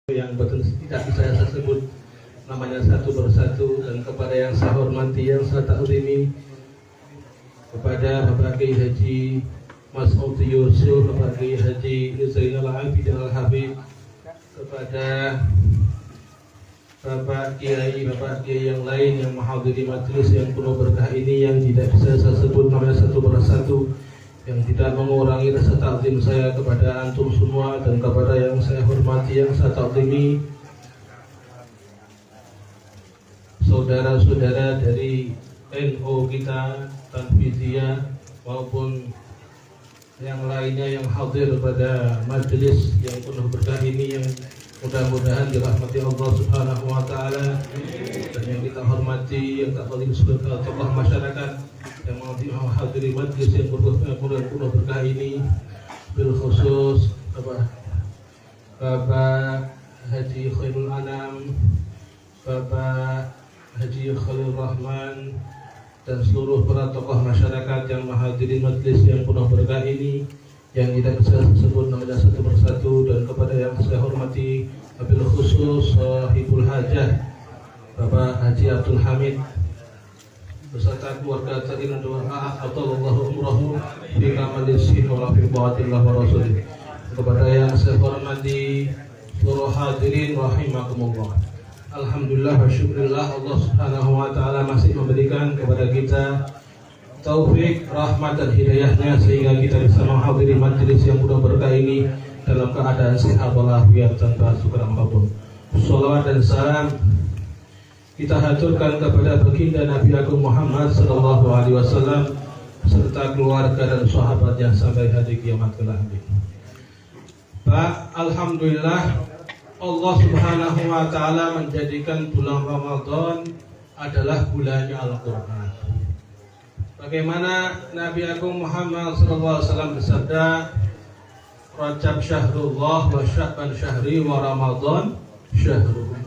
yang betul tidak bisa saya sebut namanya satu persatu, dan kepada yang saya hormati, yang saya taklimi, kepada Bapak Kiai Haji Mas'ud Yusuf, Bapak Kiai Haji Zainal Abidin Al-Habib, kepada Bapak Kiai yang lain yang menghadiri majelis yang penuh berkah ini, yang tidak bisa saya sebut namanya satu persatu, yang tidak mengurangi rasa takzim saya kepada antum semua, dan kepada yang saya hormati, yang saya taklimi, saudara-saudara dari NU kita, Tanfidiyah maupun yang lainnya yang hadir pada majelis yang penuh berkah ini, yang mudah-mudahan dirahmati Allah Subhanahu wa taala, dan yang kita hormati, yang tak paling sebagai tokoh masyarakat yang menghadiri majelis yang penuh berkah ini, bil khusus Bapak Haji Khairul Anam, Bapak Haji Khalil Rahman, dan seluruh para tokoh masyarakat yang menghadiri majelis yang penuh berkah ini, yang tidak bisa sebut namanya satu persatu, dan kepada yang saya hormati wabil khusus sahibul hajah Bapak Haji Abdul Hamid beserta keluarga tadinya, doa atallahu umrahu fi kamalil sihi wa fi ba'atillah wa rasulih. Kepada yang saya hormati seluruh hadirin rahimakumullah, alhamdulillah wa syukurillah, Allah Subhanahu wa taala masih memberikan kepada kita taufik, rahmat dan hidayahnya sehingga kita bisa menghadiri majelis yang penuh berkah ini dalam keadaan sehat walafiat tanpa kekurangan apapun. Shalawat dan salam kita haturkan kepada baginda Nabi Agung Muhammad sallallahu alaihi wasallam serta keluarga dan sahabatnya sampai hari kiamat kelak. Pak, alhamdulillah Allah Subhanahu wa taala menjadikan bulan Ramadan adalah bulannya Al-Qur'an. Bagaimana Nabi Agung Muhammad sallallahu alaihi wasallam bersabda, Rajab syahrullah wa Sya'ban syahri wa Ramadan syahru ummati.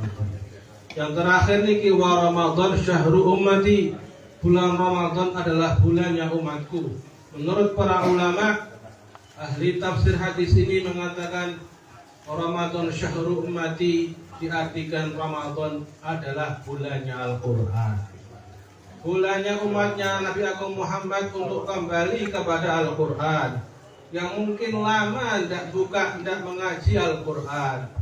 Yang terakhir niki wa Ramadan syahru ummati, bulan Ramadan adalah bulannya umatku. Menurut para ulama ahli tafsir hadis ini mengatakan Ramadan syahru ummati diartikan Ramadan adalah bulannya Al-Qur'an, bulannya umatnya Nabi Agung Muhammad untuk kembali kepada Al-Qur'an, yang mungkin lama tidak mengaji Al-Qur'an.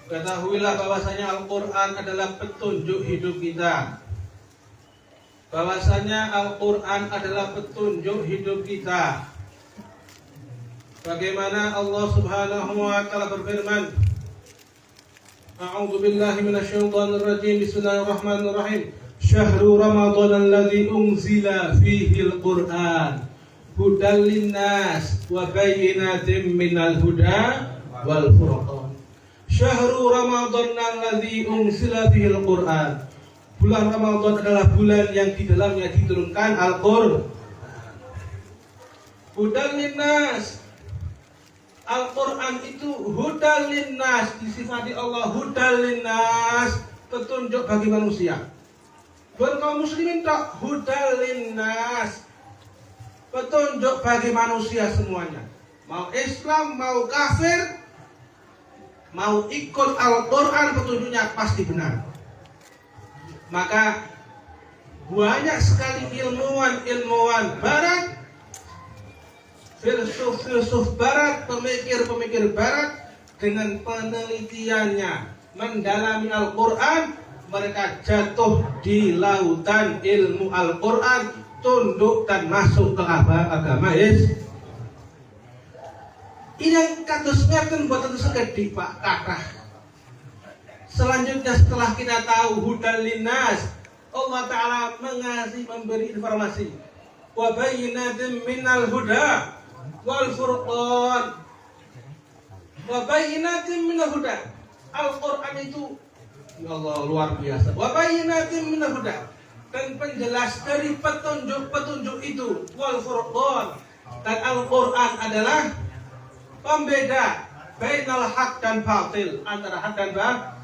Ketahuilah bahwasanya Al-Qur'an adalah petunjuk hidup kita, bahwasanya Al-Qur'an adalah petunjuk hidup kita. Bagaimana Allah Subhanahu wa taala berfirman, A'udzu billahi minasyaitonir rajim, bismillahirrahmanirrahim, Syahrul Ramadan alladzi unzila fihi al-Qur'an hudal linnas wa bayyinatin minal huda wal furqan. Syahrul Ramadan alladzi unzila fihi al-Qur'an, bulan Ramadan adalah bulan yang di dalamnya diturunkan Al-Qur'an. Hudal linnas, Al-Quran itu hudal linnas, disifati Allah hudal linnas, petunjuk bagi manusia. Bukan kaum muslimin tak, hudal linnas, petunjuk bagi manusia semuanya. Mau Islam, mau kafir, mau ikut Al-Quran, petunjuknya pasti benar. Maka banyak sekali ilmuwan barat, filsuf barat, pemikir barat, dengan penelitiannya mendalami Al-Quran, mereka jatuh di lautan ilmu Al-Quran, tunduk dan masuk ke agama Islam. Ini yang kados ngeten boten sekedhik Pak kathah. Selanjutnya setelah kita tahu hudal linnas, Allah Ta'ala memberi informasi wa bayyinatin minal huda wal furqan, wa bayyinatin minal huda. Al-Qur'an itu ya Allah luar biasa. Wa bayyinatin minal huda, dan penjelas dari petunjuk-petunjuk itu, wal furqan, dan Al-Qur'an adalah pembeda bainal haq dan batil, antara hak dan batil.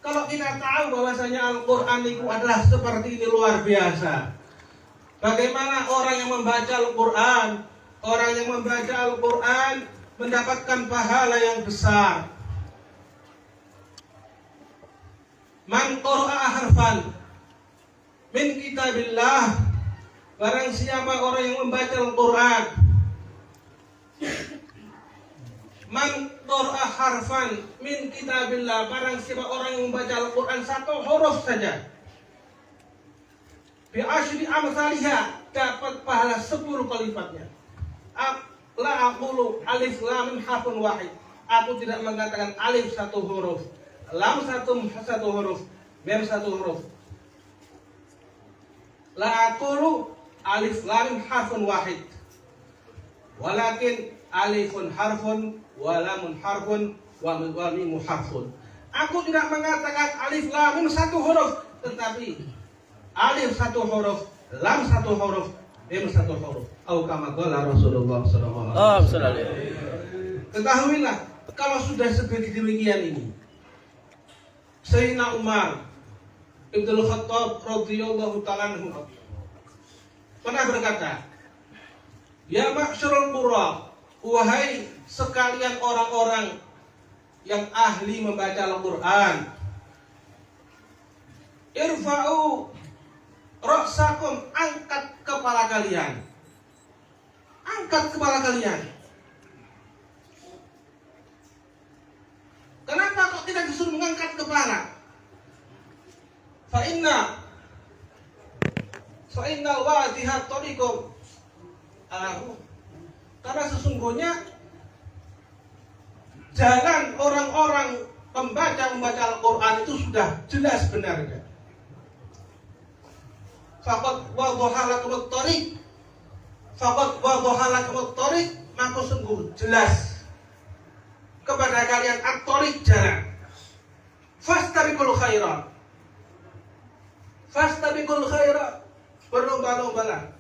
Kalau kita tahu bahwasanya Al-Qur'an itu adalah seperti ini, luar biasa. Bagaimana orang yang membaca Al-Qur'an, orang yang membaca Al-Qur'an mendapatkan pahala yang besar. Man qara'a harfan min kitabillah, barang siapa orang yang membaca Al-Quran. Man qara'a harfan min kitabillah, barang siapa orang yang membaca Al-Quran satu huruf saja, bi asyri amsalihha, dapat pahala 10 kali lipatnya. La aqulu alif lam mim harfun wahid, aku tidak mengatakan alif satu huruf, lam satu huruf, mim satu huruf. La aqulu alif lam mim harfun wahid, walakin alifun harfun wa lamun harfun wa mim harfun. Aku tidak mengatakan alif lam mim satu huruf, tetapi alif satu huruf, lam satu huruf, mim satu huruf. Atau kama qala Rasulullah sallallahu alaihi wasallam. Ketahuilah, kalau sudah seperti demikian ini, Sayyidina Umar Ibnu Khattab radhiyallahu ta'ala anhu pernah berkata, ya ma'syarul qurra, wahai sekalian orang-orang yang ahli membaca Al-Quran, irfa'u ra'sakum, angkat kepala kalian. Angkat kepala kalian. Kenapa kok kita disuruh mengangkat kepala? Fa'inna wadihat tariqum alahu, karena sesungguhnya jalan orang-orang membaca Al-Quran itu sudah jelas benarnya. Faqad wadhaha lakumut tariq, maka sungguh jelas kepada kalian at-tariq, jalan. Fastabiqul khairat, berlomba-lombalah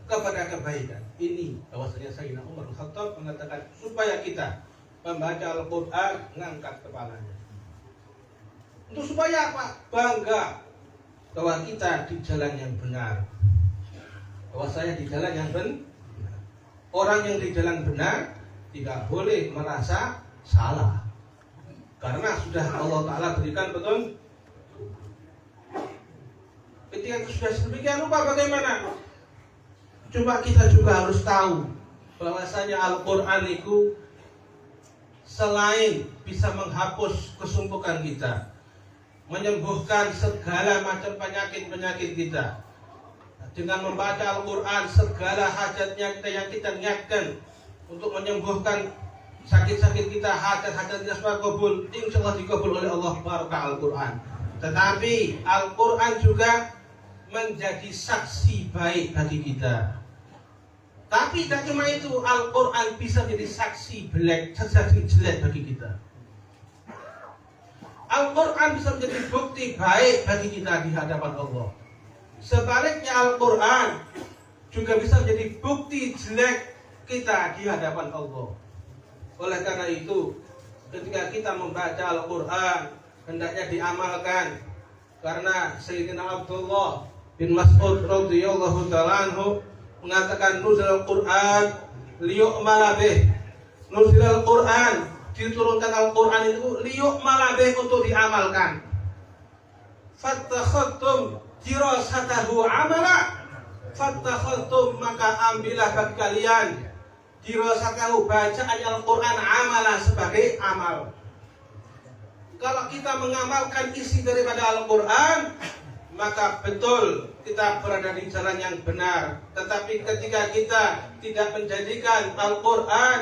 kepada kebaikan. Ini bahwasanya Sayyidina Umar bin Khattab mengatakan supaya kita membaca Al-Quran mengangkat kepalanya. Untuk supaya apa? Bangga bahwa kita di jalan yang benar. Bahwa saya di jalan yang benar. Orang yang di jalan benar tidak boleh merasa salah, karena sudah Allah Ta'ala berikan betul. Ketika sudah sedemikian rupa bagaimana? Coba kita juga harus tahu bahwasanya Al-Quran itu selain bisa menghapus kesumpukan kita, menyembuhkan segala macam penyakit kita. Dengan membaca Al-Quran, segala hajatnya yang kita niatkan untuk menyembuhkan sakit-sakit kita, hajat-hajat kita semua kabul, insya Allah dikabul oleh Allah Baraka Al-Quran. Tetapi Al-Quran juga menjadi saksi baik bagi kita. Tapi tak cuma itu, Al-Quran bisa jadi saksi jelek bagi kita. Al-Quran bisa menjadi bukti baik bagi kita di hadapan Allah. Sebaliknya Al-Quran juga bisa menjadi bukti jelek kita di hadapan Allah. Oleh karena itu, ketika kita membaca Al-Quran, hendaknya diamalkan. Karena Sayyidina Abdullah bin Mas'ud radhiyallahu ta'ala anhu mengatakan, nuzul Al-Quran liyu'mala bih. Nuzul Al-Quran, diturunkan Al-Quran itu liyu'mala bih, untuk diamalkan. Fattakhadtum dirasatahu amala, fattakhadtum, maka ambillah bagi kalian dirasatahu, bacaan Al-Quran, amala, sebagai amal. Kalau kita mengamalkan isi daripada Al-Quran, maka betul kita berada di jalan yang benar. Tetapi ketika kita tidak menjadikan Al-Quran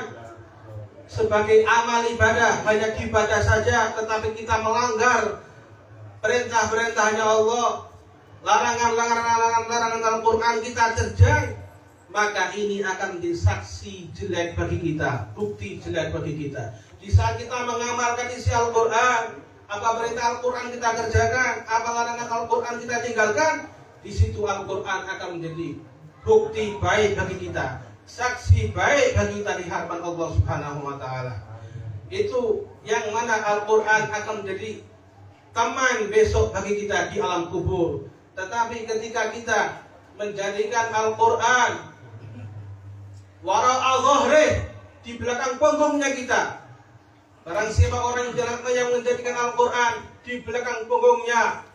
sebagai amal ibadah, hanya dibaca saja, tetapi kita melanggar perintah-perintahnya Allah, larangan Al-Quran kita terjang, maka ini akan menjadi saksi jelek bagi kita, bukti jelek bagi kita. Di saat kita mengamalkan isi Al-Quran, apa perintah Al-Quran kita kerjakan, apa larangan Al-Quran kita tinggalkan, di situ Al-Quran akan menjadi bukti baik bagi kita, saksi baik bagi kita di hadapan Allah Subhanahu wa Ta'ala. Itu yang mana Al-Quran akan menjadi teman besok bagi kita di alam kubur. Tetapi ketika kita menjadikan Al-Quran wara'a dhahrih, di belakang punggungnya kita, Barang siapa orang yang menjadikan Al-Quran di belakang punggungnya,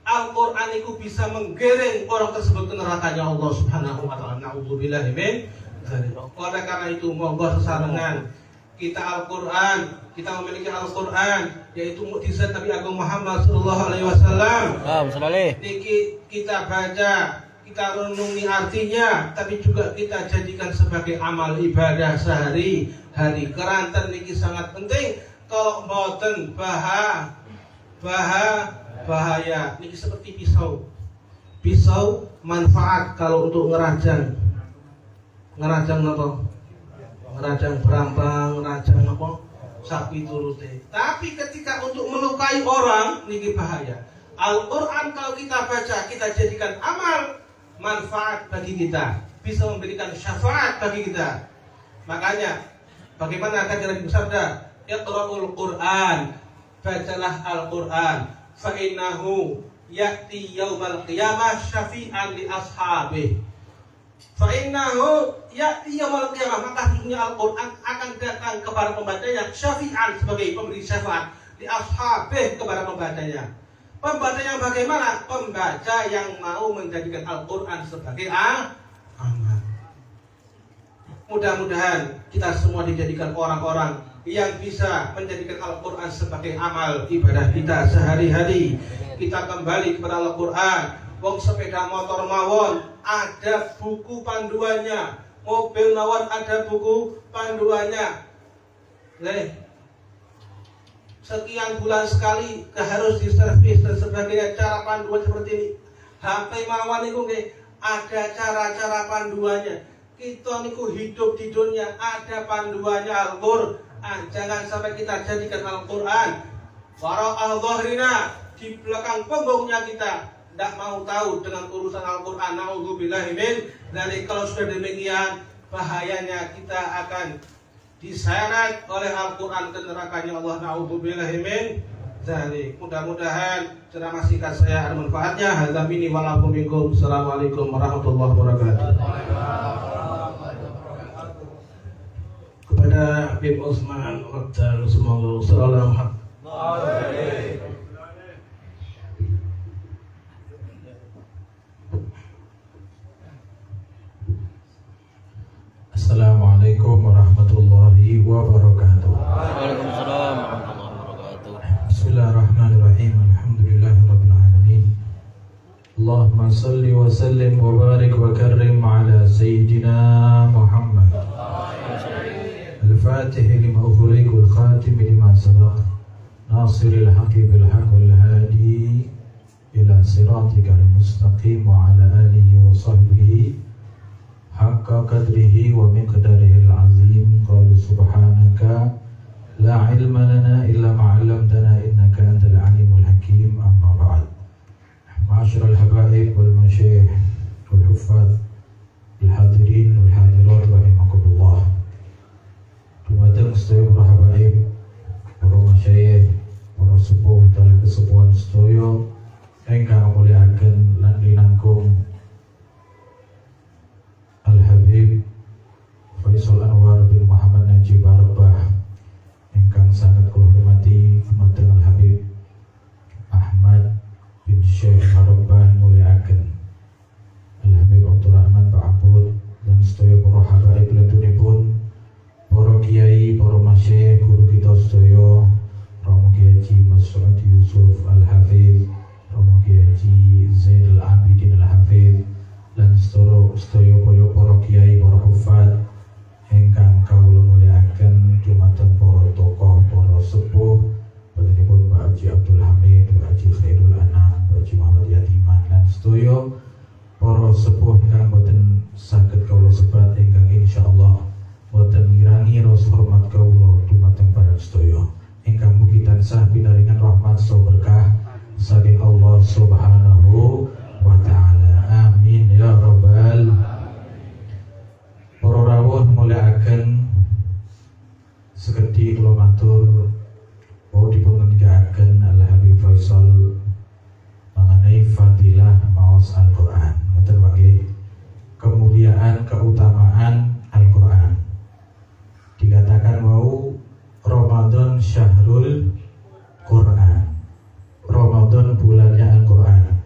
Al-Quran itu bisa menggiring orang tersebut ke nerakanya Allah Subhanahu wa ta'ala. Na'udzubillahi min dzalik. Oleh karena itu, monggo sesarengan kita Al-Quran, kita memiliki Al-Quran, yaitu mukjizat Nabi Agung Muhammad sallallahu alaihi wasallam. Niki kita baca, kita renungi artinya, tapi juga kita jadikan sebagai amal ibadah sehari-hari. Keranten niki sangat penting. Kalau mboten bahaya. Niki seperti pisau. Pisau manfaat kalau untuk ngerajang apa? Ngerajang berampang, ngerajang apa? Sapi turute. Tapi ketika untuk melukai orang niki bahaya. Al-Quran kalau kita baca, kita jadikan amal manfaat bagi kita, bisa memberikan syafaat bagi kita. Makanya bagaimana kata Nabi bersabda, "Iqra'ul Qur'an", bacalah Al-Quran, fa innahu ya'ti yaumal qiyamah syafi'an li ashabihi. Fa innahu ya'ti yaumal qiyamah, maka sesungguhnya Al-Quran akan datang kepada pembacanya syafi'an, sebagai pemberi syafaat li ashabihi, kepada pembacanya. Pembaca yang bagaimana? Pembaca yang mau menjadikan Al-Quran sebagai amal. Mudah-mudahan kita semua dijadikan orang-orang yang bisa menjadikan Al-Quran sebagai amal ibadah kita sehari-hari. Kita kembali kepada Al-Quran. Wong sepeda motor mawon ada buku panduannya, mobil mawon ada buku panduannya. Sekian bulan sekali harus diservis dan sebagainya, cara panduan seperti ini. HP mawon niku nggih ada cara-cara panduannya. Kita niku hidup di dunia ada panduannya Al-Quran. Jangan sampai kita jadikan Al-Quran wara'ah dhahrina, di belakang punggungnya kita. Tidak mau tahu dengan urusan Al-Quran. Na'udzubillahi min dzalik. Kalau sudah demikian, bahayanya kita akan diseret oleh Al-Quran ke nerakanya Allah. Na'udzubillahi min dzalik. Mudah-mudahan ceramah singkat saya ada manfaatnya. Hadza minni wa lakum minkum. Assalamualaikum warahmatullahi wabarakatuh. Kepada Habib Utsman Abdal, semoga salam hak. Assalamualaikum warahmatullahi wabarakatuh. Waalaikumsalam warahmatullahi wabarakatuh. Bismillahirrahmanirrahim. Alhamdulillahirabbil alamin. Allahumma salli wa sallim wa barik wa karrim ala sayyidina Muhammad. Al-Fatih lima ughliq wal khatim lima sabaq. Nasiril haqqi bil haqq wal hadi ila siratikal mustaqim wa ala alihi wa sahbihi haqqa qadrihi wa miqdarihi al-azim. Qalu subhanaka la ilma lana illa ma 'allamtana innaka antal alimul hakim. Amma ba'd. Ma'asyiral habaib wal masyayikh wal huffaz wal hadirin wal hadirat rahimakumullah. Dumateng sedaya para habaib, para masyayikh, para sepuh dalam kesepuhan sedaya ingkang mulyakaken lan linangkung Al-Habib Faisal Anwar bin Muhammad Najib Arbah, ingkang sangat kula hormati dumateng Al-Habib Ahmad bin Syekh Arbah mulyakaken Al-Habib Abdul Rahman Pak Abud dan sedaya para habaib latunipun, para kiai, para masyayikh, guru kita sedaya, Romo Kiai Haji Mas'ud Yusuf Al-Hafiz, Romo Kiai Haji Zainul Abidin Al-Hafiz, dan sedaya para kiai, para hufad ingkang kawula mulyakaken dumateng para tokoh, para sepuh, panjenenganipun Pak Haji Abdul Hamid, Pak Haji Khairul Anam, Pak Haji Muhammad Yatiman, lan sedaya para sepuh ingkang boten saged kawula sebat, ingkang insyaallah boten ngirangi rasa hormat kawula dumateng para sedaya ingkang mugi tansah pinaringan rahmat saha berkah saking Allah Subhanahu wa ta'ala. Amin ya rabbal. Para rawuh mulyakaken, sekedhi kula matur bahwa dipungendikaken Al-Habib Faisal mengenai fadilah maos Al-Quran, ngoten wae, kemuliaan keutamaan Al-Quran. Dikatakan mau Ramadan syahrul Quran. Ramadan bulannya Al-Quran.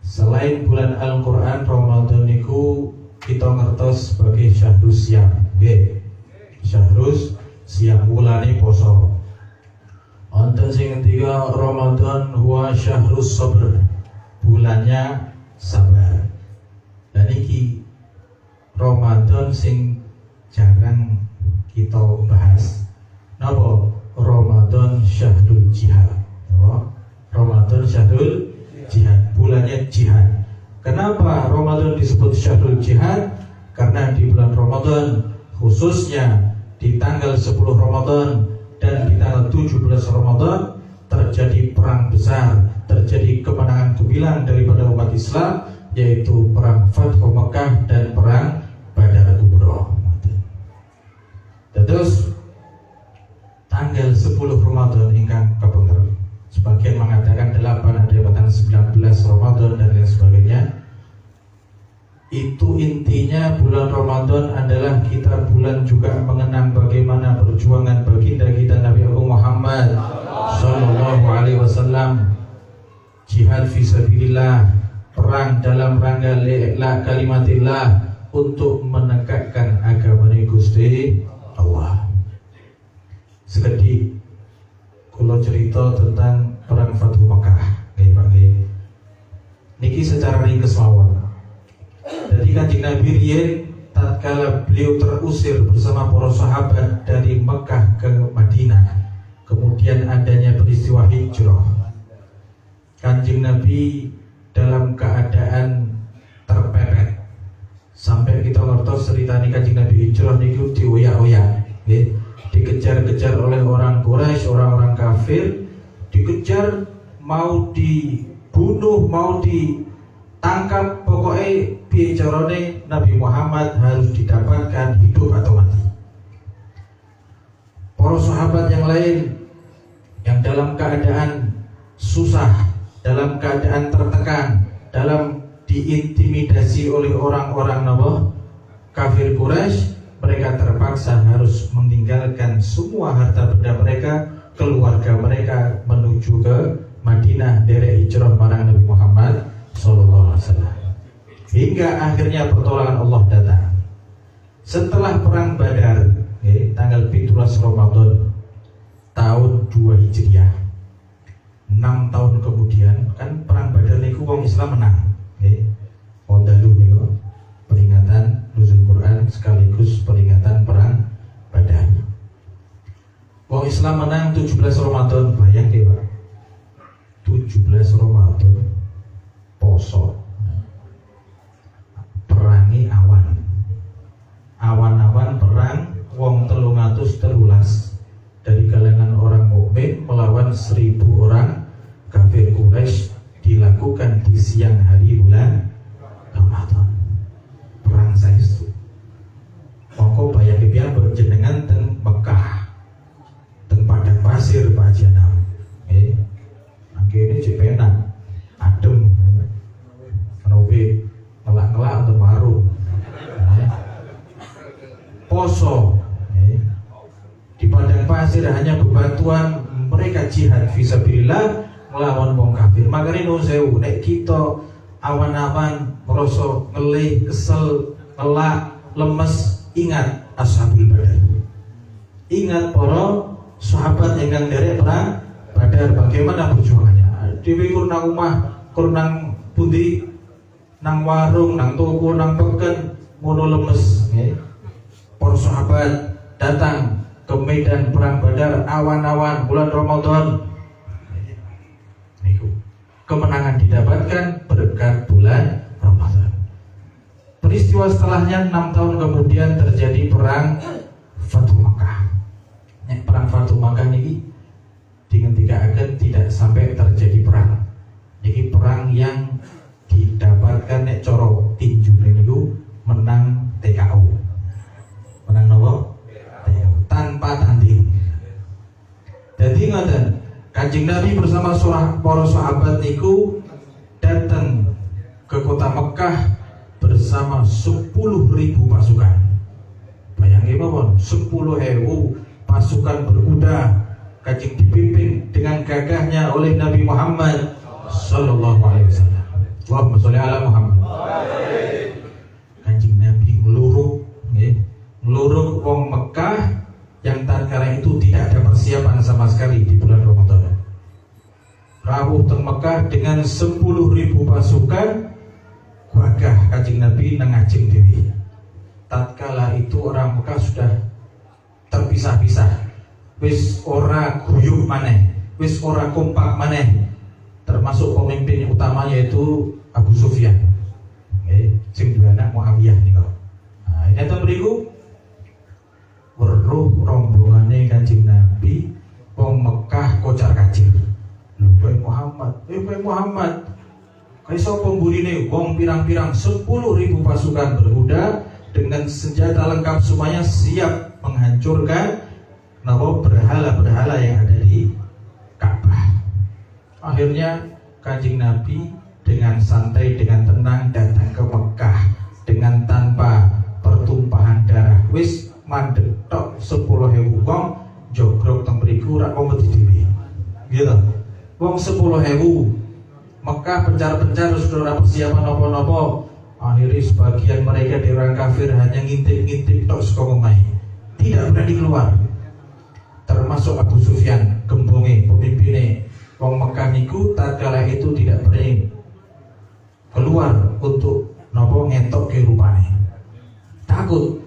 Selain bulan Al-Quran, Ramadan niku kita ngertos sebagai syahrus siam. Syahrus siam, bulane poso. Wonten sing ketiga Ramadan huwa syahrus sabr, bulannya sabar. Dan iki Ramadan sing jarang kita bahas. Napa? Ramadan syahrul jihad. Ramadan syahrul jihad, bulannya jihad. Kenapa Ramadan disebut syahrul jihad? Karena di bulan Ramadan, khususnya di tanggal 10 Ramadan dan di tanggal 17 Ramadan, terjadi perang besar, terjadi kemenangan gemilang daripada umat Islam, yaitu perang Fathu Mekah dan perang Badar Kubra. Terus tanggal 10 Ramadan ingkang kabenger, sebagian mengatakan 8, ada yang mengatakan 19 Ramadan dan lain sebagainya. Itu intinya bulan Ramadan adalah kita bulan juga mengenang bagaimana perjuangan baginda kita Nabi Agung Muhammad Sallallahu Alaihi Wasallam, jihad fisabilillah, perang dalam rangka li'la kalimatillah, untuk menegakkan agama Gusti Allah. Sekedhik kula cerita tentang perang Fathu Mekah, nggih Pak nggih. Niki secara ringkes mawon. Jadi Kanjeng Nabi riyen tatkala beliau terusir bersama para sahabat dari Mekah ke Madinah, kemudian adanya peristiwa hijrah, Kanjeng Nabi dalam keadaan terpepet. Sampai kita ngertos ceritanya Kanjeng Nabi hijrah niku dioyak-oyak, nggih. Dikejar-kejar oleh orang Quraisy, orang-orang kafir, dikejar, mau dibunuh, mau ditangkap, pokoknya piye carane Nabi Muhammad harus didapatkan hidup atau mati. Para sahabat yang lain yang dalam keadaan susah, dalam keadaan tertekan, dalam diintimidasi oleh orang-orang kafir Quraisy, mereka terpaksa harus meninggalkan semua harta benda mereka, keluarga mereka, menuju ke Madinah derek hijrah marang Nabi Muhammad sallallahu alaihi wasallam. Hingga akhirnya pertolongan Allah datang. Setelah perang Badar, tanggal 17 Ramadan tahun 2 Hijriah, 6 tahun kemudian, kan perang Badar niku wong Islam menang. Wondalu niku peringatan nuzul Quran sekaligus peringatan perang Badar. Wong Islam menang 17 Ramadan, bayang deh Pak. 17 Ramadan poso. Perangi awan. Awan-awan perang wong 313 dari kalangan orang mukmin melawan 1000 orang kafir Quraisy, dilakukan di siang hari bulan Ramadan. Perang saestu. Mongko bayang pian berjenengan teng Mekah, teng padang pasir Pak Janam. Akhirnya cepenak, adem, kenobe, ngelak-ngelak untuk warung. Poso, di padang pasir hanya bebatuan, mereka jihad fisabilillah melawan wong kafir. Makanya nuwun sewu, nek kita awan-awan merasa ngelih, kesel, ngelak, lemes, ingat Ashabul Badar. Ingat para sahabat yang derek perang Badar, bagaimana perjuangannya. Dewi kur nang omah, kur nang pundi, nang warung, nang toko, nang peken, ngono lemes. Para sahabat datang ke medan perang Badar, awan-awan bulan Ramadan. Kemenangan didapatkan berkat bulan Ramadan. Peristiwa setelahnya 6 tahun kemudian terjadi perang Fathu Mekah. Perang Fathu Mekah ini dihentikan tidak sampai terjadi perang. Ini perang yang didapatkan nek coro tinju niku menang TKO. Menang nopo? TKO tanpa tanding. Jadi ngoten, Kanjeng Nabi bersama para sahabat niku datang ke kota Mekah bersama 10.000 pasukan. Bayangin mawon, 10.000 pasukan berkuda, Kanjeng dipimpin dengan gagahnya oleh Nabi Muhammad sallallahu alaihi wasallam. Allahumma sholli ala Muhammad. Kanjeng Nabi ngeluruk wong Mekah yang tatkala itu tidak ada persiapan sama sekali di bulan Ramadan. Rawuh teng Mekah dengan 10.000 pasukan, gagah Kanjeng Nabi nengajeng dewi. Tatkala itu orang Mekah sudah terpisah-pisah, wis ora guyub maneh, wis ora kompak maneh, termasuk pemimpin utama yaitu Abu Sufyan, sing dua anak Muawiyah nih kok. Nah, ini ada beriku weruh rombongane Kanjeng Nabi wong Mekah kocar-kacir. Lho kowe Muhammad, kae sapa mburine wong pirang-pirang 10.000 pasukan berkuda dengan senjata lengkap semuanya siap menghancurkan berhala-berhala yang ada di Ka'bah. Akhirnya Kanjeng Nabi dengan santai, dengan tenang datang ke Mekah dengan tanpa pertumpahan darah. Wis mandek tok 10.000 wong jogrok teng mriku rak kompeti dhewe. Gitu. Wong 10.000 Mekah pencar-pencar sudah persiapan apa-apa. Akhirnya sebagian mereka di orang kafir hanya ngintip-ngintip tok saka omahe. Tidak berani keluar. Termasuk Abu Sufyan, gembonge, pemimpinnya wong Mekah niku tatkala itu tidak berani keluar untuk ngetok ke rupane. Takut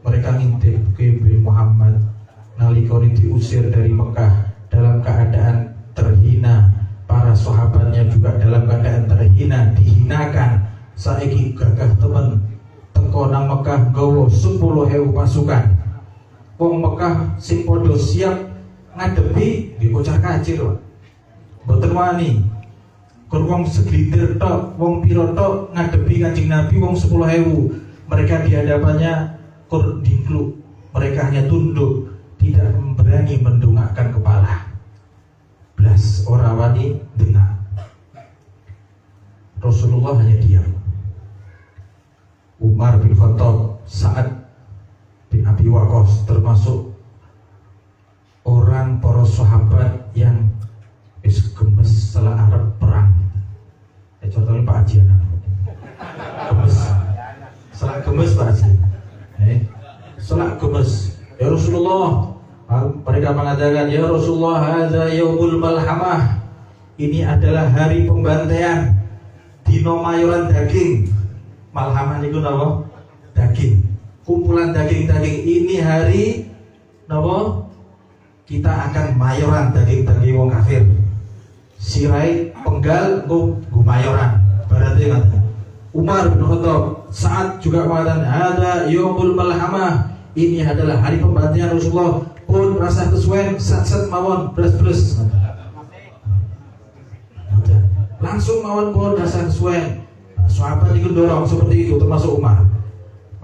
mereka ngintip ke Muhammad nalika diusir dari Mekah dalam keadaan terhina, para sahabatnya juga dalam keadaan terhina, dihinakan. Saiki gagah temen teko nang Mekah gawa 10.000 pasukan. Wong Mekah sing padha siap ngadepi nggih kocar-kacir, Pak. Mboten wani. Kon wong segelintir tok, wong pira tok ngadepi Kanjeng Nabi wong 10.000. Mereka di hadapannya kur dingkluk. Mereka hanya tunduk, tidak berani mendongakkan kepala. Blas ora wani dengar. Rasulullah hanya diam. Umar bin Khattab, Sa'ad bin Abi Waqqas termasuk orang para sahabat yang gemes setelah Arab perang. Contohnya Pak Haji gemes, setelah gemes Pak Haji, setelah gemes. Ya Rasulullah, mereka mengatakan ya Rasulullah, hadza yaumul malhamah. Ini adalah hari pembantaian, dino mayoran daging. Malhamah niku napa? Daging. Kumpulan daging-daging. Ini hari napa? Kita akan mayoran daging-daging wong kafir. Sirai penggal nggo mayoran. Berarti kata Umar bin Khattab, Sa'ad juga mengatakan ada yaumul malhamah. Ini adalah hari pembantaian Rasulullah. Pun rasa kesuwen sat-sat mawon bres-bres. Langsung mawon pun rasa kesuwen. Sahabat itu dorong seperti itu, termasuk Umar.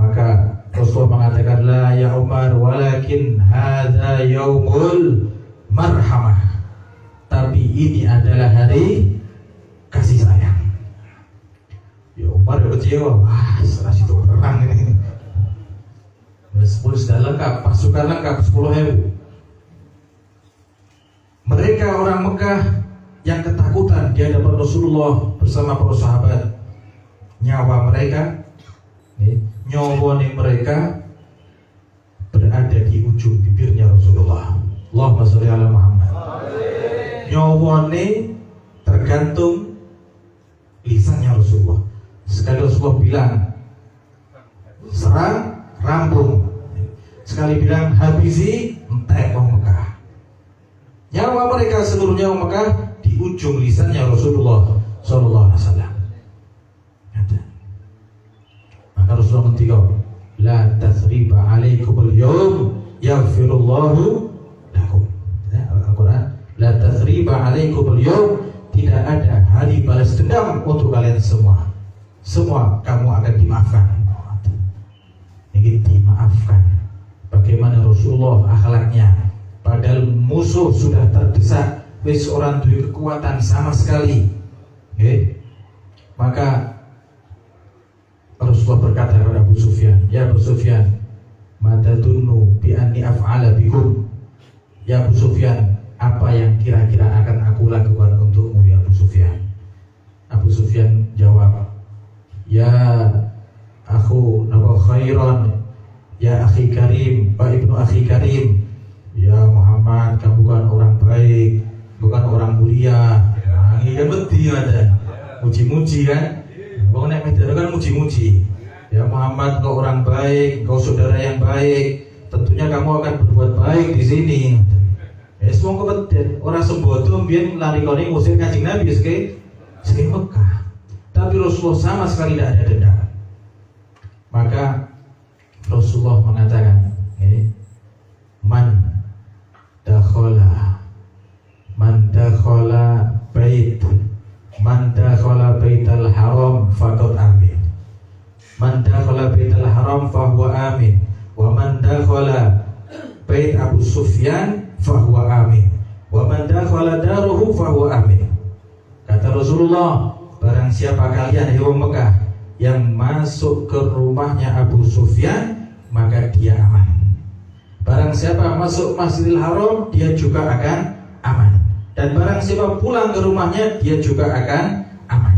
Maka Rasulullah mengatakan la ya Umar walakin hadza yaumul marhamah. Tapi ini adalah hari kasih sayang. Ya Umar kecewa, wah serasi itu perang ini. 10 sudah lengkap, pasukan lengkap 10.000. Mereka orang Mekah yang ketakutan di hadapan Rasulullah bersama para sahabat. Nyawa mereka, nyawanya mereka berada di ujung bibirnya Rasulullah. Allahumma sholli ala Muhammad. Nyawanya tergantung lisannya Rasulullah. Sekali Rasulullah bilang serang, rampung. Sekali bilang habisi, entek wong Mekah. Nyawa mereka seluruhnya wong Mekah di ujung lisannya Rasulullah sallallahu alaihi wasallam. Maka Rasulullah ngendika, la tasriba alaikumul yawm yaghfirullahu lakum. Al-Quran, la tasriba alaikumul yawm, tidak ada hari balas dendam untuk kalian semua. Semua kamu akan dimaafkan. Ini dimaafkan. Bagaimana Rasulullah akhlaknya? Padahal musuh sudah terdesak, wis orang duwe kekuatan sama sekali. Maka Rasulullah berkata kepada Abu Sufyan, ya Abu Sufyan, madadunnu bi anni af'ala bikum Ya Abu Sufyan, apa yang kira-kira akan aku lakukan untukmu ya Abu Sufyan? Abu Sufyan jawab, ya aku nabo khairan, ya akhi karim, Pak Ibnu akhi karim. Ya Muhammad, kamu bukan orang baik, bukan orang mulia. Ini kan betul ada, muji-muji kan? Kau naik meter kan muji-muji. Ya Muhammad, kau orang baik, kau saudara yang baik. Tentunya kamu akan berbuat baik di sini. Ya semua kebetulan orang sembodo biar lari kau ini ngusir Kanjeng Nabi sekali Mekah. Tapi Rasulullah sama sekali tidak ada dendam. Maka Rasulullah mengatakan, man dakhala baital haram faqad amin. Man dakhala baital haram fahuwa amin. Wa man dakhala bait Abu Sufyan fahuwa amin. Wa man dakhala daruhu fahuwa amin. Kata Rasulullah, barang siapa kalian orang Mekah yang masuk ke rumahnya Abu Sufyan, maka dia aman. Barang siapa masuk Masjidil Haram, dia juga akan aman. Dan barang siapa pulang ke rumahnya, dia juga akan aman.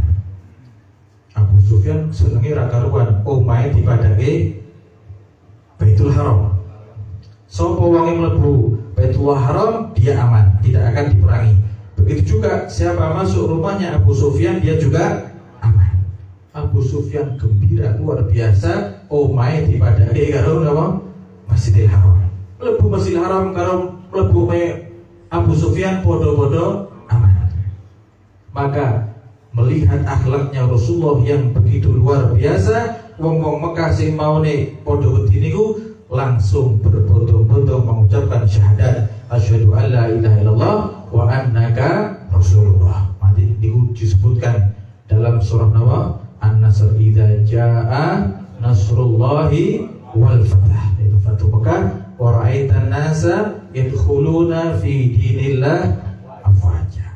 Abu Sufyan senengi ra karuan, omahe dipadake Baitul Haram. Sopo wong mlebu Baitul Haram, dia aman, tidak akan diperangi. Begitu juga siapa masuk rumahnya Abu Sufyan, dia juga aman. Abu Sufyan gembira luar biasa, omahe dipadake karo napa? Masjidil Haram. Mlebu Masjidil Haram karo mlebu Abu Sufyan podo-podo aman. Maka melihat akhlaknya Rasulullah yang begitu luar biasa, wong-wong Mekah sing maune podo wedi niku langsung berbondong-bondong mengucapkan syahadat asyhadu alla ilaha illallah wa annaka rasulullah. Nanti niku disebutkan dalam surah Nawa, An-Nasr idza jaa nasrullahi wal fath. Itu Fatu Mekah. Wa ra'aitan nasa yadkhuluna fi dinillah afwaja.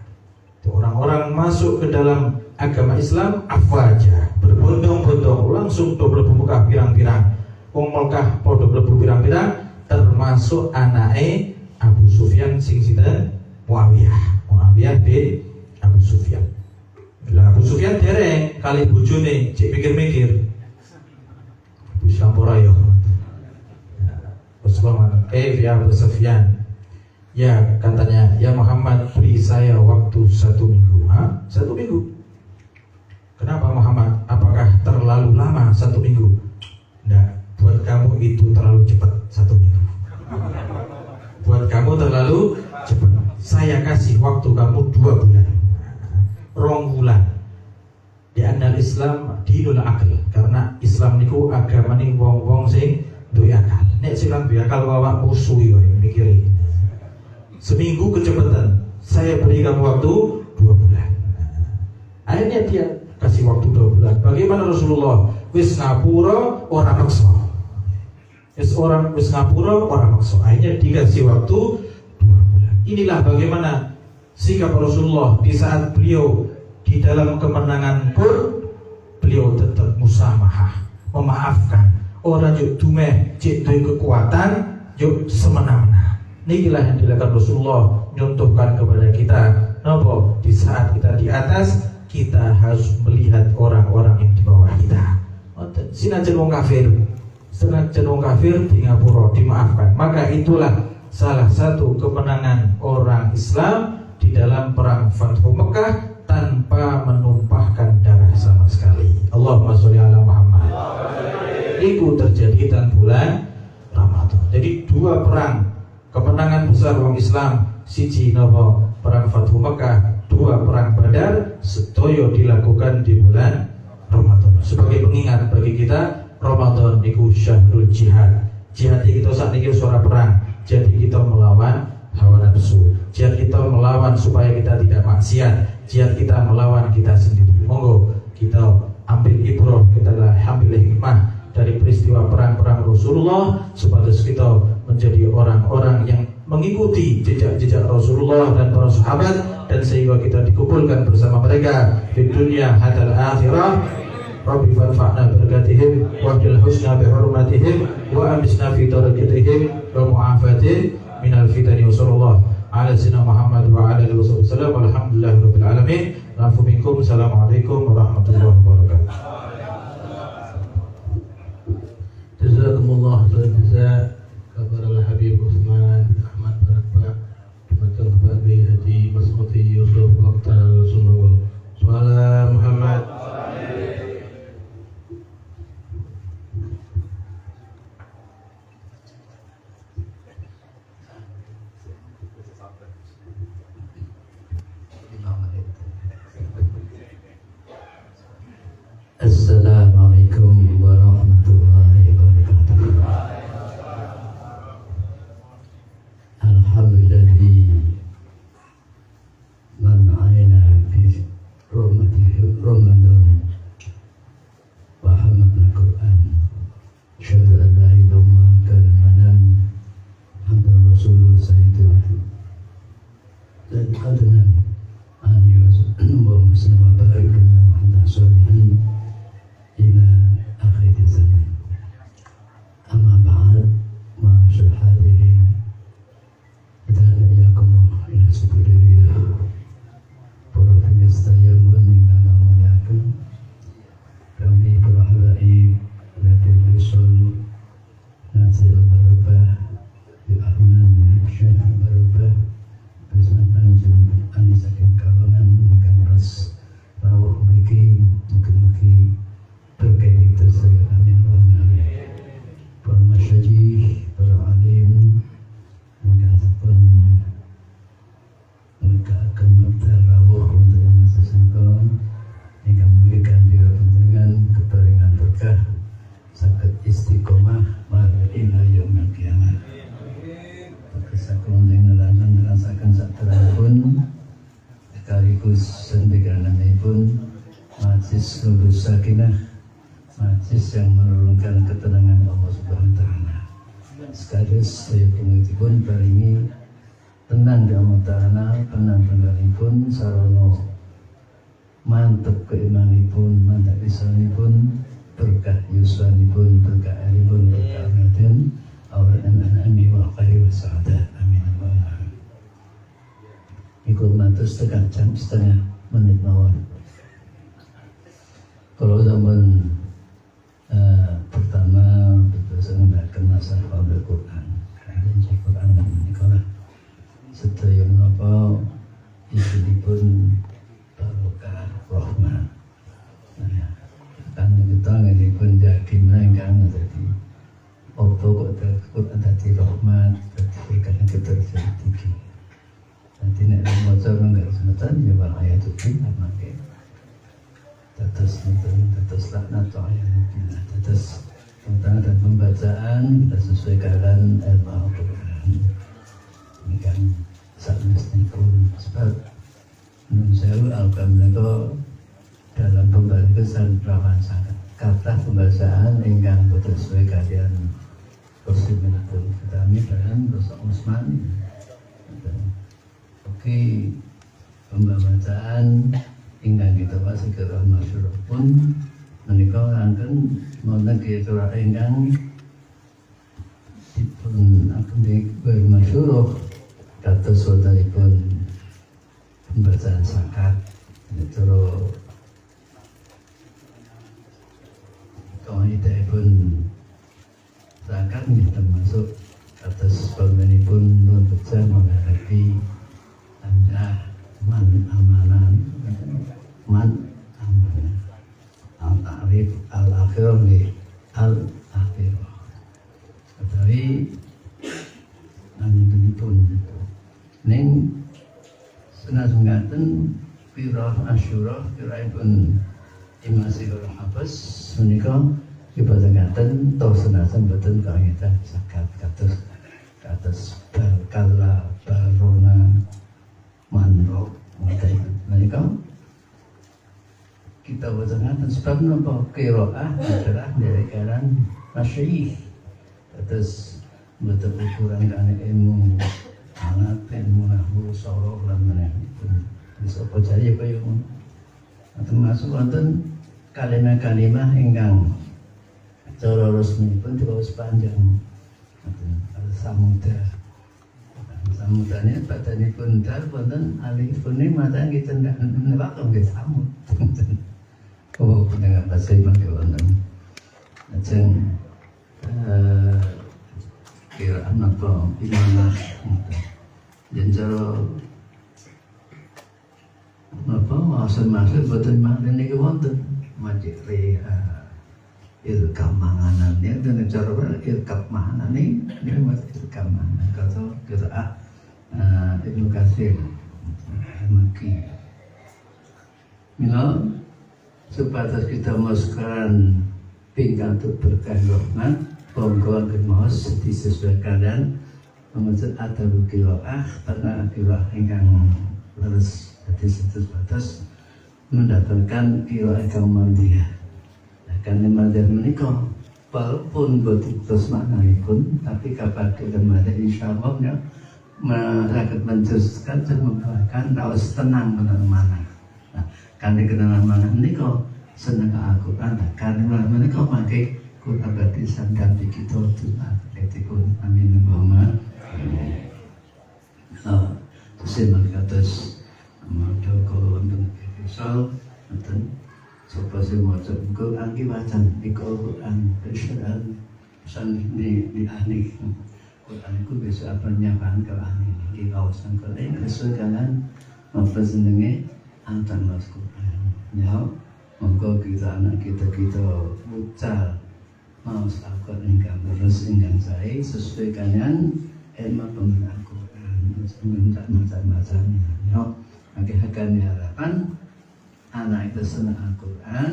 Orang-orang masuk ke dalam agama Islam afwaja, berbondong-bondong, langsung double Mekah pirang-pirang. Wong Mekah padha mlebu pirang-pirang, termasuk anake Abu Sufyan sing sinten? Muawiyah bin Abu Sufyan. Lah Abu Sufyan dereng kali bojone cek mikir-mikir. Bisa ora yo. Ya Abu Sufyan, ya katanya, ya Muhammad, beri saya waktu 1 minggu. 1 minggu? Kenapa Muhammad? Apakah terlalu lama 1 minggu? Tidak, buat kamu itu terlalu cepat 1 minggu. Buat kamu terlalu cepat. Saya kasih waktu kamu 2 bulan, 2 bulan. Di annal Islam dinul akal, karena Islam niku agama ni wong-wong sing duwe akal. Nek silang duwe akal awak musuh yo mikiri. Seminggu kecepatan, saya beri kamu waktu 2 bulan. Akhirnya dia kasih waktu 2 bulan. Bagaimana Rasulullah? Wis ngapura ora maksa. Wis ngapura ora maksa. Akhirnya dikasih waktu 2 bulan. Inilah bagaimana sikap Rasulullah di saat beliau di dalam kemenangan pun beliau tetap musamahah, memaafkan. Orang yuk dumeh cek duwe kekuatan yuk semena-mena. Inilah yang dilakukan Rasulullah, nyontohkan kepada kita. Napa? Di saat kita di atas, kita harus melihat orang-orang yang di bawah kita. Sinajan wong kafir di ngapura dimaafkan. Maka itulah salah satu kemenangan orang Islam di dalam perang Fathu Mekah tanpa menumpahkan darah sama sekali. Allahumma sholli ala Muhammad. Itu terjadi dan bulan Ramadan. Jadi 2 perang kemenangan besar orang Islam, siji napa perang Fathu Mekah, 2 perang Badar, sedoyo dilakukan di bulan Ramadan. Sebagai pengingat bagi kita, Ramadan niku syahrul jihad. Jihad kita saat ini suara perang. Jadi kita melawan hawa nafsu. Jihad kita melawan supaya kita tidak maksiat. Jihad kita melawan kita sendiri. Monggo kita ambil ibrah, kita ambil hikmah dari peristiwa perang-perang Rasulullah, supaya kita menjadi orang-orang yang mengikuti jejak-jejak Rasulullah dan para sahabat, dan sehingga kita dikumpulkan bersama mereka di dunia hatta akhirah. Rabbi fanfa'na barakatihim wa bil husna bi hurmatihim wa amisna fi darajatihim wa mu'afatihim minal fitani wa sallallahu ala sayyidina Muhammad wa ala alihi wasallam. Alhamdulillahirabbil alamin. Afu minkum. Assalamualaikum warahmatullahi wabarakatuh. Jazakumullah khairan jazaa kepada Al-Habib Utsman Ahmad Barakbah Jumatan Babi Haji Mas'udi Yusuf Akhtar Sunawal. Salam Muhammad. Assalamualaikum warahmatullahi wabarakatuh. Alhamdulillah man aina fi Ramadan wa hamadna Quran. Asyhadu an la ilaha illallah kalimanan hamdan rasul sayyidul dan adnan an yusuf wa muslim wa barik lana wa salihin ila akhir zaman. Amma ba'd, ma'asyar hadirin, hidayahkumullah ila subhanallah. Para pemirsa yang ingkang muliakan, kami berharap Nabi Rasul Nasir Barabah di Ahmad Syekh Barabah bersama anisaken kalangan ingkang ras rawuh mriki mugi-mugi berkait kita saya amin wa amin. Para masyayikh, para alim ingkang sampun menegakkan mata rawuh untuk masa sengkon ingkang memberikan diri pentingan keparingan berkah saged istiqomah ila yaumil qiyamah. Sakon ing nelanan rasakan saterapun sekaligus sendikananipun majlis lulus sakinah, majlis yang menurunkan ketenangan Allah Subhanahu wa taala. Sekaligus saya pun paringi tenang di Allah taala, tenang tenggalipun sarana mantep keimanipun, mantap isanipun, berkah yuswanipun, berkah alipun, berkah amatin, awal anak-anak wa khair wa sa'adah. Amin. Ikut matus setengah menit mawon. Kalau zaman pertama berdosa menggunakan masalah Al-Quran, dan Al-Quran dan Nikola sedaya menapa isinipun barokah rahmat. Kan kita ngalipun yakin ingkang dadi apa kok Al-Quran dadi rahmat, dadi karena kita tinggi. Nanti nek maca enggak semetan ya bang ayat itu make tetes laknat ayat itu tetes tentang dan pembacaan kita sesuaikan ilmu Al-Quran. Ini kan sanesipun pun sebab nun sewu Al-Quran dalam pembahasan rawan sangat kata pembacaan ingkang boten sesuai kalian Rasulullah kami dan Rasul Utsman. Oke, pembacaan ingkang kita bahas segera masyhur pun menika langkung wonten kira ingkang dipun akan masyhur kados wontenipun pembacaan zakat cara kaidahipun zakat nggih termasuk atas pamenipun nun beca menghadapi anda man amanan al-ta'rif al-akhirah li al-akhirah tetapi nanipun ning sengaten pirah asyura kiraipun imasihul habas menika ibadah-ngaten toh senajan boten kawitan zakat kados kala barona manro menika kita boten sebab napa qiraah adalah dari kalangan masyayikh terus boten ukuran kan ilmu alat ilmu nahwu soroh lan meneh bisa percaya kaya ngono termasuk wonten kalimat-kalimat ingkang cara resmi pun terus panjang al-samuda Samudane badanipun dal wonten alifune mata kita ndak nebak nggih samud. Oh, pendengar bahasa mangke wonten. Lajeng kiraan apa imanah yen cara apa maksud boten manten niki wonten majri ilkam manganane dan cara ilkam manganane niku ilkam mangan kata qiraah Ibnu Katsir Maki. Mila sebatas kita masukkan pinggang untuk berkandungan bonggo gemas disesuaikan dan mengucap atau kiloah karena kiloah ingkang leres sebatas mendapatkan kiloah ingkang mandia. Karena mandia menikah walaupun boten terus maknanipun tapi kapan kita mandia insyaallah ya merakat menjelaskan dan membawakan rawas tenang benar mana. Nah, karena kenalan mana menikah senang Al-Quran karena menikah pakai Quran berarti sandan di kita Tuhan ketikun amin Allahumma terus kados amal kalau untuk kisah dan sopa sih mau Quran kiwatan di Quran bersyarat pesan di ahli Quran itu bisa apa nyapaan ke ahli di kawasan Quran kesukaan apa senengnya antar mas Quran ya monggo kita anak kita ucal mau Al-Quran ingkang terus ingkang saya sesuai dengan ilmu penggunaan Quran macam-macamnya ya akan diharapkan anak itu senang Al-Quran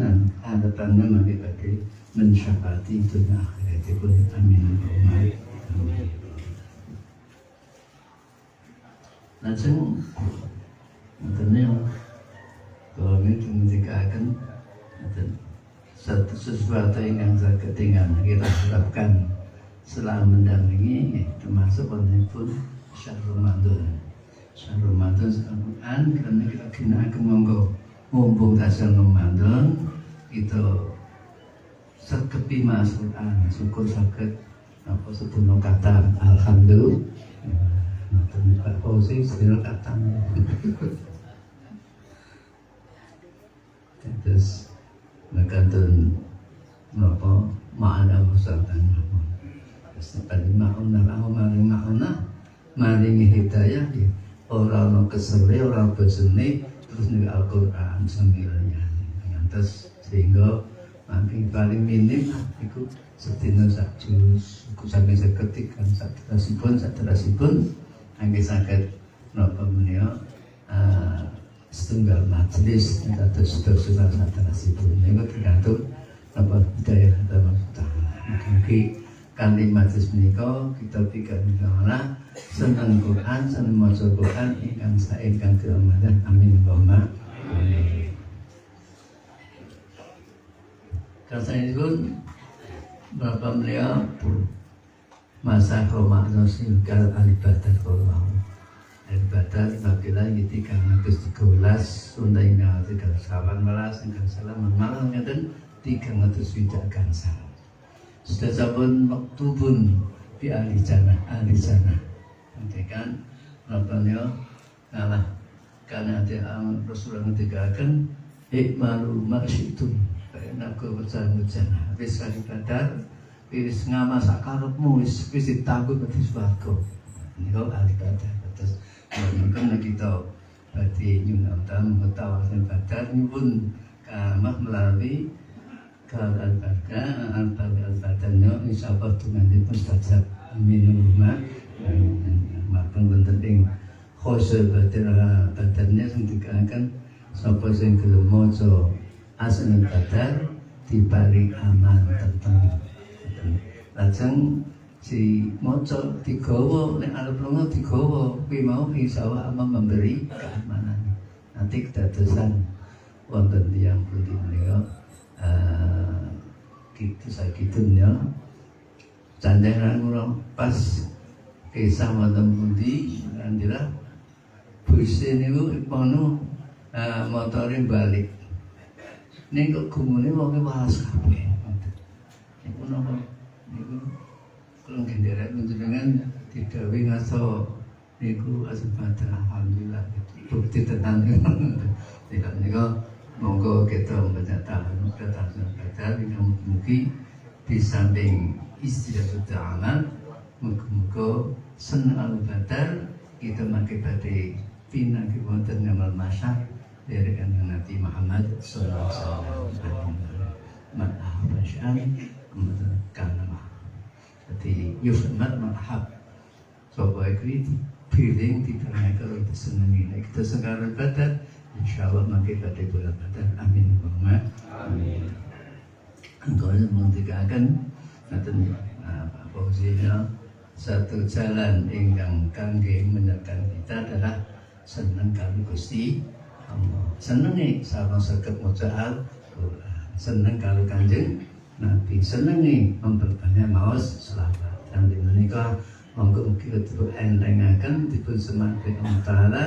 dan harapannya bagi mensyafati dunia akhirat pun amin amin. Langsung nantinya kalau ini menjadikan sesuatu yang sangat ketinggalan kita harapkan selama mendampingi termasuk orang pun Syahrul Ramadan Al-Quran karena kita kena akan mumpung tasal Ramadan itu sekepi Al-Quran syukur sakit apa sebelum kata alhamdulillah nanti Pak Fauzi sebelum kata terus mengatakan apa makna usahakan seperti makna maringi hidayah di orang kesele orang besene terus nih Al-Quran sembilnya terus sehingga makin paling minim itu sedina sak juz sampai seketik kan saterasipun angge saged napa menika setunggal majelis atau sudah saterasipun niku tergantung apa hidayah Allah Taala. Mungkin kali majelis menika kita pikir Allah senang Quran senang maca Quran ingkang saengkang keamanan amin Allahumma amin. Kasih pun Bapak beliau masa Ramadan singgal alibadat Allah alibadat bagilah gitu karena ke-13 Sunda hingga 3 malas hingga salaman malam dan 300 widak gansal sudah sabun waktu pun di ahli jannah nanti kan Bapak beliau ngalah karena ada Rasulullah mengatakan ikmalu maksitum karena aku berjalan habis kali badar wis ngamasak karepmu wis ditakut mati swarga niku ahli badar terus mungkin kita berarti nyunatan mengetahui badar nyuwun kamah melalui al-badar insyaallah dengan mustajab amin Allahumma maupun penting khusus badarnya sing dikatakan sapa sing gelem maca asal badar dibalik aman tertentu. Lajeng si moco digawa nek arep lunga digawa kuwi mau insyaallah aman memberi keamanan. Nanti kedadosan wonten tiyang pundi menika gitu sakitnya candengan kula pas kisah wonten pundi andira bus niku kono motore balik ning kok gumune wong waras kabeh. Niku napa? Niku Kalau ngendera dengan didawi ngaso niku asbata alhamdulillah bukti tenan tidak niku monggo kita membaca tahun kata dengan mungkin di samping istilah ta'ala muga-muga seneng al-badar kita mengakibatkan pinang wonten ngamal masyar dari kanjeng Nabi Muhammad sallallahu alaihi wasallam. Masyar kana jadi yufmat marhab coba itu feeling di tengah kalau kita senangi kita sekarang badar insyaallah mengakibatkan bulan badar amin Allahumma amin. Engkau mentinggalkan nanti posisinya satu jalan ingkang kangge menyerkan kita adalah seneng kali Gusti Allah. Seneng nih sama sakit mocaal, seneng kali Kanjeng Nabi, seneng nih memperbanyak maos selawat. Dan di menikah monggo-mugi itu endengaken dipun semakin Allah Taala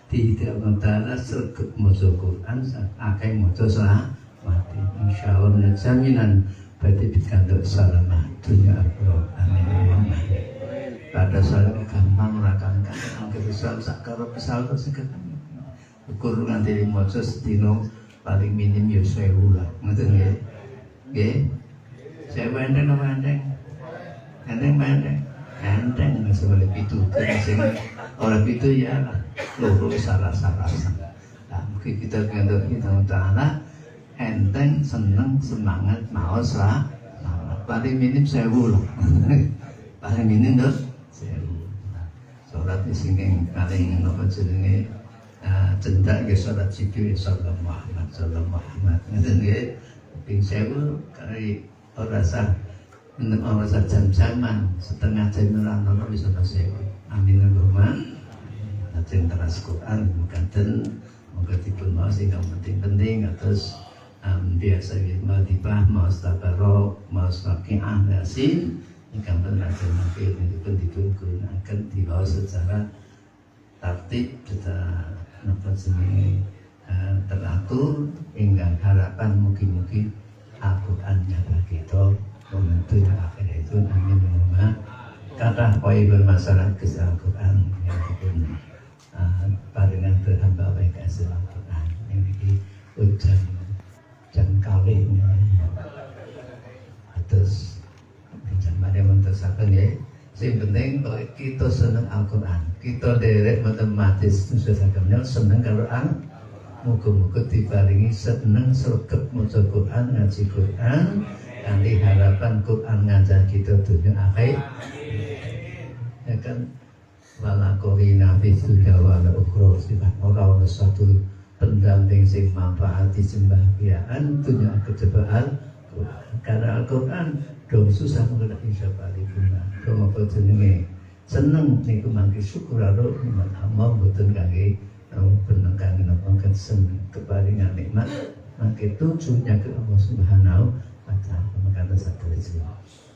tidak Allah Taala sergep maca Quran akeh maca selawat. Insyaallah menjadi jaminan bagi pikantuk selamat dunia akhirat. Amin. Pada saat gampang rakan angker besar sakar besar tersebut ukur nganti maca sedino paling minim ya 1000 lah. Ngoten nggih. Nggih. 1000 enteng sebalik itu sing ora pitu ya loro salah-salah. Nah, mungkin kita kendor kita Ta'ala enteng seneng semangat maos lah paling minim 1000 lah. Paling minim tuh 1000. Salat sing paling napa jenenge cendak ya salat sipil sallallahu Muhammad sallallahu Muhammad ngoten nggih ping 1000 kali ora sah jam-jaman setengah jam ora bisa bahasa amin Allahumma lajeng teras Quran mekaten monggo dipun maos ingkang penting-penting atus biasa mau dibah mau tabarok mau waqiah yasin ingkang lajeng mangke dipun akan dibawa secara tertib serta napa jenenge teratur ingkang harapan mugi-mugi Al-Qur'an nyata kita momentum akhir itu amin Allahumma kata poin masalah kisah Al-Qur'an yang dipun paringan berhamba baik asal Al-Qur'an yang di ujian jam kawin atas zaman yang mentesakan ya yang penting kalau kita senang Al-Quran kita derek matematis susahnya senang Al-Quran muka-muka diparingi senang sergap maca Quran ngaji Quran nanti harapan Quran ngajar kita dunia akhir ya kan wala korina fisuda wala ukro sifat orang satu pendamping sing manfaati sembahyaan dunia kecobaan karena Al-Quran dong susah mengenai siapa guna dong apa jenenge seneng niku mangke syukur aro nikmat Allah mboten kangge penengkan napa kan seneng keparingan nikmat mangke tujuannya ke Allah Subhanahu wa taala makanya sadaya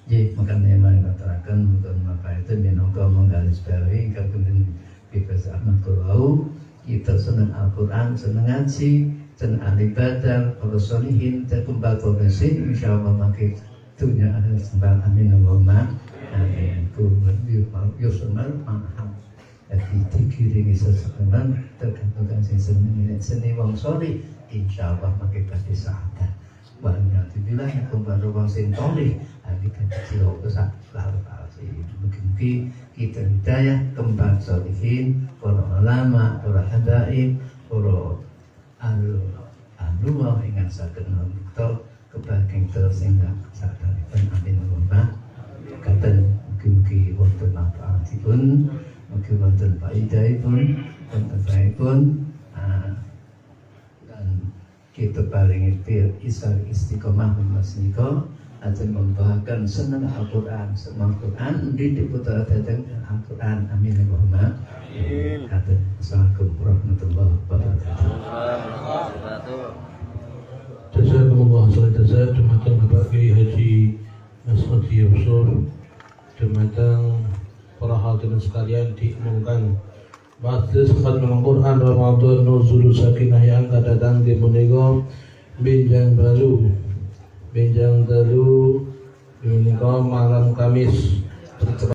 nggih makanya mari ngaturaken mboten apa itu minangka menggaris bawahi kagungan bebas Ahmad Kulau kita seneng Al-Quran seneng ngaji seneng ibadah para sholihin terkumpul kondisi insyaallah mangke dunia ada sembah amin Allahumma amin kurban yusumal maham jadi dikiringi seseorang tergantung sing seni wong sholih insyaallah mangke pasti saadat wa nanti bilang ya kurban wong sing sholih ali kan kecil besar lalu mungkin kita hidayah kembang sholihin para ulama para habaib para alumah ingkang saged nonton kebahagiaan terus sehingga sadar amin Allahumma katen mugi-mugi wonten manfaatipun mugi wonten faedahipun wonten baikipun dan kita paling isal istiqomah mas niko ajeng membahagiakan senang Al-Quran semua Al-Quran didik putra datang Al-Quran amin Allahumma katen assalamualaikum warahmatullahi wabarakatuh. Jazakumullah khairan jazaa Jumatan Bapak Kiai Haji Nasrati Yusuf Jumatan para hadirin sekalian diumumkan Majlis Khatmul Quran Ramadan Nuzul Sakinah yang akan datang di Punika Benjang Dalu menika malam Kamis bercerai